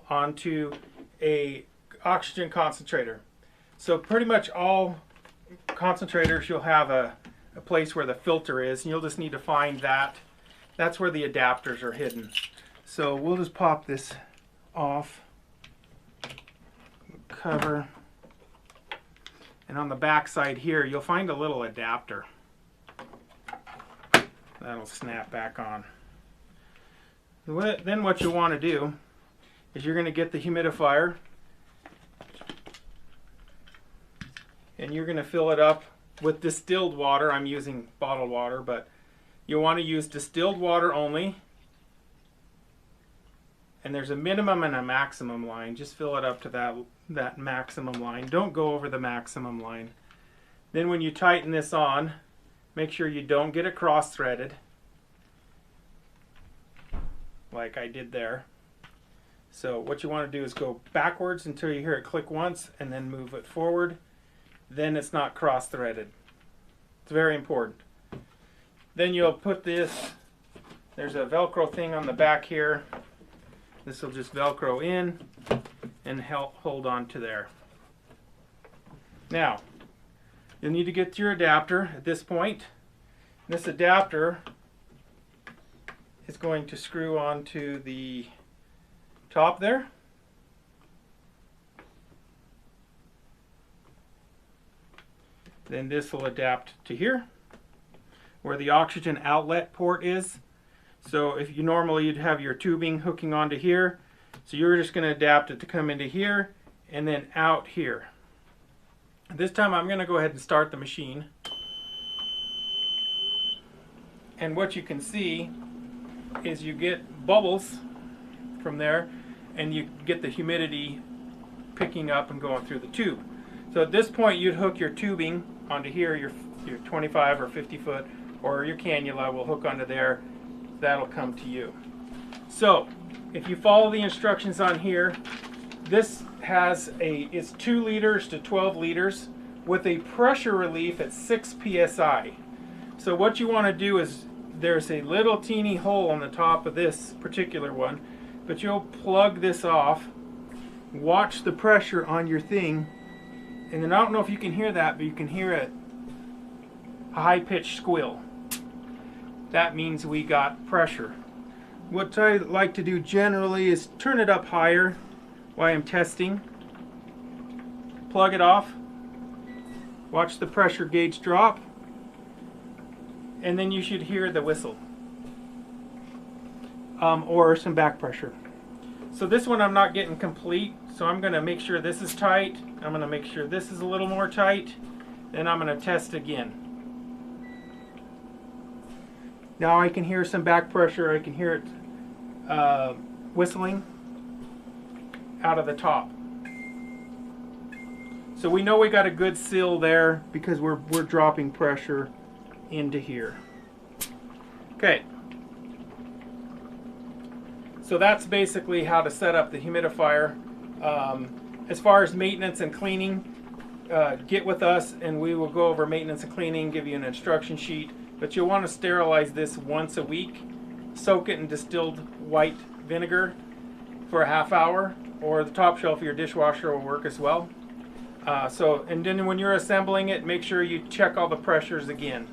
onto a oxygen concentrator. So pretty much all concentrators, you'll have a place where the filter is, and you'll just need to find that. That's where the adapters are hidden. So we'll just pop this off, cover, and on the back side here you'll find a little adapter that'll snap back on. Then what you want to do is you're going to get the humidifier and you're going to fill it up with distilled water. I'm using bottled water, but you want to use distilled water only. And there's a minimum and a maximum line. Just fill it up to that maximum line. Don't go over the maximum line. Then when you tighten this on, make sure you don't get it cross-threaded like I did there. So what you want to do is go backwards until you hear it click once and then move it forward. Then it's not cross-threaded. It's very important. Then you'll put this, there's a Velcro thing on the back here. This will just Velcro in and help hold on to there. Now, you'll need to get to your adapter at this point. This adapter is going to screw onto the top there. Then this will adapt to here, where the oxygen outlet port is. So if you normally you'd have your tubing hooking onto here, so you're just going to adapt it to come into here and then out here. This time I'm going to go ahead and start the machine. And what you can see is you get bubbles from there and you get the humidity picking up and going through the tube. So at this point you'd hook your tubing onto here, your 25 or 50 foot, or your cannula will hook onto there. That'll come to you. So if you follow the instructions on here, this has it's 2 liters to 12 liters with a pressure relief at 6 psi. So what you want to do is, there's a little teeny hole on the top of this particular one, but you'll plug this off, watch the pressure on your thing, and then I don't know if you can hear that, but you can hear it, a high-pitched squeal. That means we got pressure. What I like to do generally is turn it up higher while I'm testing. Plug it off. Watch the pressure gauge drop. And then you should hear the whistle. Or some back pressure. So this one I'm not getting complete. So I'm going to make sure this is tight. I'm going to make sure this is a little more tight. Then I'm going to test again. Now I can hear some back pressure. I can hear it whistling out of the top. So we know we got a good seal there because we're dropping pressure into here. Okay. So that's basically how to set up the humidifier. As far as maintenance and cleaning, get with us and we will go over maintenance and cleaning, give you an instruction sheet. But you'll want to sterilize this once a week. Soak it in distilled white vinegar for a half hour, or the top shelf of your dishwasher will work as well. And then when you're assembling it, make sure you check all the pressures again.